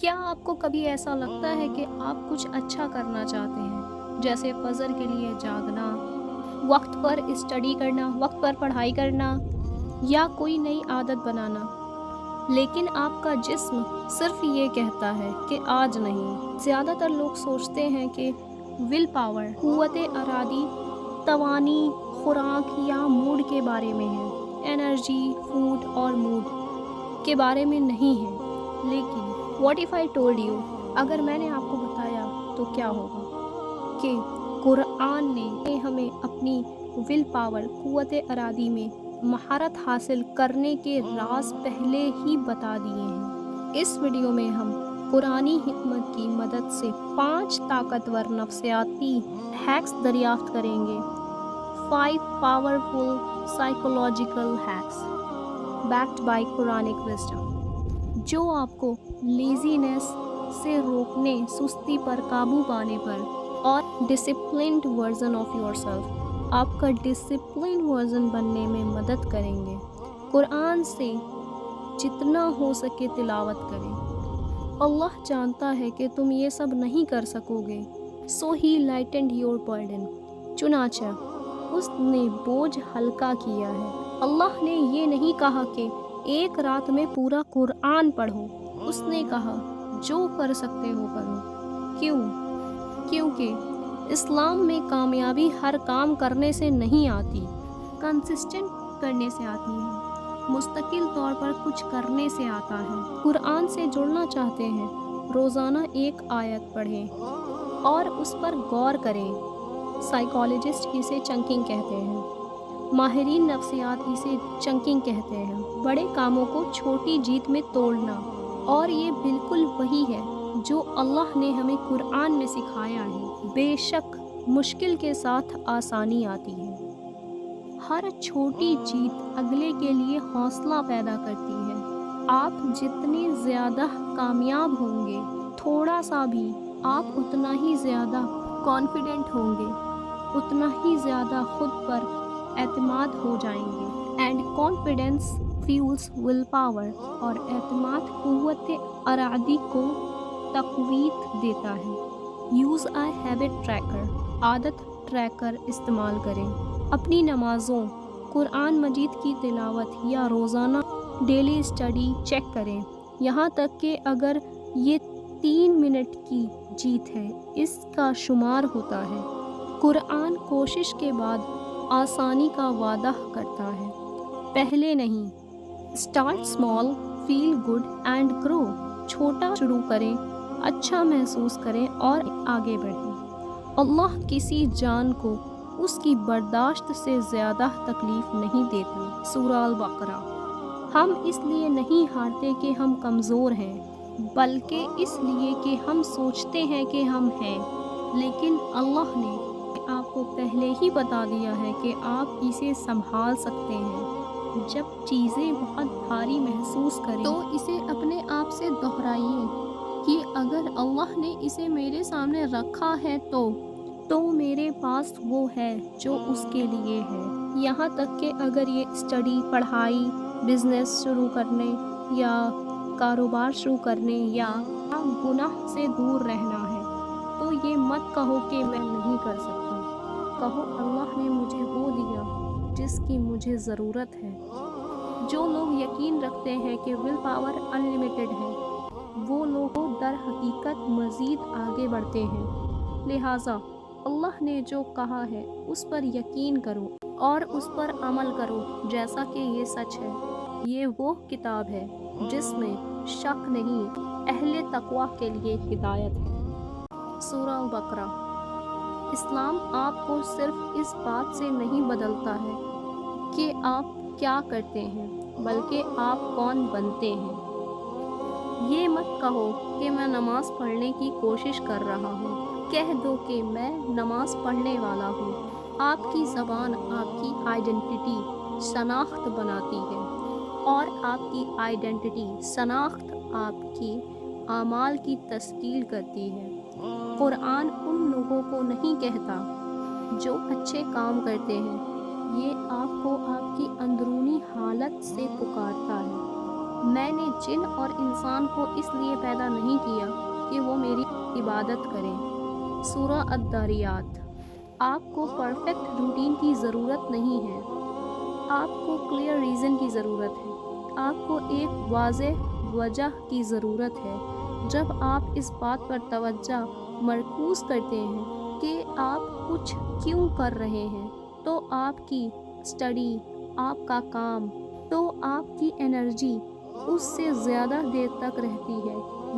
کیا آپ کو کبھی ایسا لگتا ہے کہ آپ کچھ اچھا کرنا چاہتے ہیں، جیسے فجر کے لیے جاگنا، وقت پر اسٹڈی کرنا، وقت پر پڑھائی کرنا یا کوئی نئی عادت بنانا، لیکن آپ کا جسم صرف یہ کہتا ہے کہ آج نہیں؟ زیادہ تر لوگ سوچتے ہیں کہ ول پاور، قوت ارادی، توانی، خوراک یا موڈ کے بارے میں ہے، انرجی، فوڈ اور موڈ کے بارے میں نہیں ہے۔ لیکن what if I told you, اگر میں نے آپ کو بتایا تو کیا ہوگا کہ قرآن نے ہمیں اپنی ول پاور، قوت ارادی میں مہارت حاصل کرنے کے راز پہلے ہی بتا دیے ہیں۔ اس ویڈیو میں ہم قرآنی حکمت کی مدد سے 5 طاقتور نفسیاتی ہیکس دریافت کریں گے۔ 5 powerful psychological hacks backed by Quranic wisdom, جو آپ کو لیزینس سے روکنے، سستی پر قابو پانے پر اور disciplined version of your self, آپ کا ڈسپلن ورژن بننے میں مدد کریں گے۔ قرآن سے جتنا ہو سکے تلاوت کریں۔ اللہ جانتا ہے کہ تم یہ سب نہیں کر سکو گے، سو ہی لائٹنڈ یور برڈن، چنانچہ اس نے بوجھ ہلکا کیا ہے۔ اللہ نے یہ نہیں کہا کہ ایک رات میں پورا قرآن پڑھو، اس نے کہا جو کر سکتے ہو کرو۔ کیوں؟ کیونکہ اسلام میں کامیابی ہر کام کرنے سے نہیں آتی، کنسسٹنٹ کرنے سے آتی ہے، مستقل طور پر کچھ کرنے سے آتا ہے۔ قرآن سے جڑنا چاہتے ہیں، روزانہ ایک آیت پڑھیں اور اس پر غور کریں۔ سائیکالوجسٹ اسے چنکنگ کہتے ہیں، ماہرین نفسیات اسے چنکنگ کہتے ہیں، بڑے کاموں کو چھوٹی جیت میں توڑنا۔ اور یہ بالکل وہی ہے جو اللہ نے ہمیں قرآن میں سکھایا ہے۔ بے شک مشکل کے ساتھ آسانی آتی ہے۔ ہر چھوٹی جیت اگلے کے لیے حوصلہ پیدا کرتی ہے۔ آپ جتنے زیادہ کامیاب ہوں گے، تھوڑا سا بھی، آپ اتنا ہی زیادہ کانفیڈنٹ ہوں گے، اتنا ہی زیادہ خود پر اعتماد ہو جائیں گے۔ And confidence fuels will power, اور اعتماد قوت ارادی کو تقویت دیتا ہے۔ یوز اے ہیبٹ ٹریکر، عادت ٹریکر استعمال کریں۔ اپنی نمازوں، قرآن مجید کی تلاوت یا روزانہ ڈیلی اسٹڈی چیک کریں، یہاں تک کہ اگر یہ 3 منٹ کی جیت ہے، اس کا شمار ہوتا ہے۔ قرآن کوشش کے بعد آسانی کا وعدہ کرتا ہے۔ پہلے نہیں، start small, feel good and grow. چھوٹا شروع کریں، اچھا محسوس کریں اور آگے بڑھیں۔ اللہ کسی جان کو اس کی برداشت سے زیادہ تکلیف نہیں دیتا۔ سورہ البقرہ۔ ہم اس لیے نہیں ہارتے کہ ہم کمزور ہیں، بلکہ اس لیے کہ ہم سوچتے ہیں کہ ہم ہیں، لیکن اللہ نے آپ کو پہلے ہی بتا دیا ہے کہ آپ اسے سنبھال سکتے ہیں۔ جب چیزیں بہت بھاری محسوس کریں تو اسے اپنے آپ سے دہرائیے کہ اگر اللہ نے اسے میرے سامنے رکھا ہے تو میرے پاس وہ ہے جو اس کے لیے ہے۔ یہاں تک کہ اگر یہ اسٹڈی، پڑھائی، بزنس شروع کرنے یا کاروبار شروع کرنے یا گناہ سے دور رہنا ہے، تو یہ مت کہو کہ میں نہیں کر سکتا، کہو اللہ نے مجھے وہ دیا جس کی مجھے ضرورت ہے۔ جو لوگ یقین رکھتے ہیں کہ ول پاور انلیمیٹڈ ہے، وہ لوگ در حقیقت مزید آگے بڑھتے ہیں۔ لہٰذا اللہ نے جو کہا ہے اس پر یقین کرو اور اس پر عمل کرو، جیسا کہ یہ سچ ہے۔ یہ وہ کتاب ہے جس میں شک نہیں، اہل تقوی کے لیے ہدایت ہے۔ سورہ البقرہ۔ اسلام آپ کو صرف اس بات سے نہیں بدلتا ہے کہ آپ کیا کرتے ہیں، بلکہ آپ کون بنتے ہیں۔ یہ مت کہو کہ میں نماز پڑھنے کی کوشش کر رہا ہوں، کہہ دو کہ میں نماز پڑھنے والا ہوں۔ آپ کی زبان آپ کی آئیڈینٹی، شناخت بناتی ہے، اور آپ کی آئیڈینٹی، شناخت آپ کی اعمال کی تشکیل کرتی ہے۔ قرآن ان لوگوں کو نہیں کہتا جو اچھے کام کرتے ہیں، یہ آپ کو آپ کی اندرونی حالت سے پکارتا ہے۔ میں نے جن اور انسان کو اس لیے پیدا نہیں کیا کہ وہ میری عبادت کریں۔ سورہ الذاریات۔ آپ کو پرفیکٹ روٹین کی ضرورت نہیں ہے، آپ کو کلیئر ریزن کی ضرورت ہے، آپ کو ایک واضح وجہ کی ضرورت ہے۔ جب آپ اس بات پر توجہ مرکوز کرتے ہیں کہ آپ کچھ کیوں کر رہے ہیں، تو آپ کی اسٹڈی، آپ کا کام، تو آپ کی انرجی اس سے زیادہ دیر تک رہتی ہے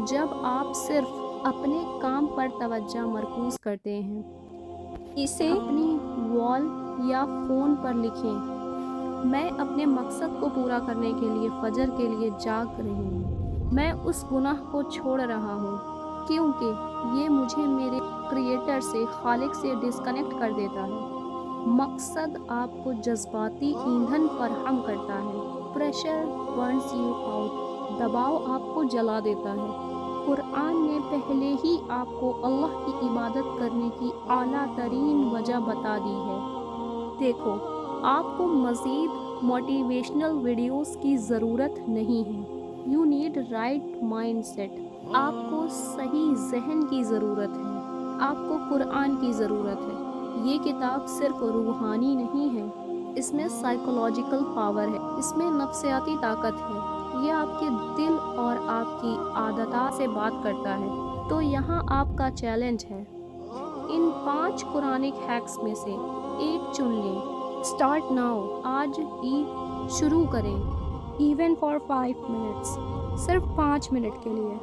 جب آپ صرف اپنے کام پر توجہ مرکوز کرتے ہیں۔ اسے اپنی وال یا فون پر لکھیں: میں اپنے مقصد کو پورا کرنے کے لیے فجر کے لیے جاگ رہی ہوں، میں اس گناہ کو چھوڑ رہا ہوں کیونکہ یہ مجھے میرے کریٹر سے، خالق سے ڈسکنیکٹ کر دیتا ہے۔ مقصد آپ کو جذباتی ایندھن فراہم کرتا ہے۔ Pressure burns you out. دباؤ آپ کو جلا دیتا ہے۔ قرآن نے پہلے ہی آپ کو اللہ کی عبادت کرنے کی اعلیٰ ترین وجہ بتا دی ہے۔ دیکھو، آپ کو مزید موٹیویشنل ویڈیوز کی ضرورت نہیں ہے۔ You need right mindset. آپ کو صحیح ذہن کی ضرورت ہے۔ آپ کو قرآن کی ضرورت ہے۔ یہ کتاب صرف روحانی نہیں ہے، اس میں سائیکولوجیکل پاور ہے، اس میں نفسیاتی طاقت ہے۔ یہ آپ کے دل اور آپ کی عادات سے بات کرتا ہے۔ تو یہاں آپ کا چیلنج ہے، ان 5 قرآنک ہیکس میں سے ایک چن لیں۔ Start now. آج ہی شروع کریں۔ Even for 5 minutes. صرف 5 منٹ کے لیے۔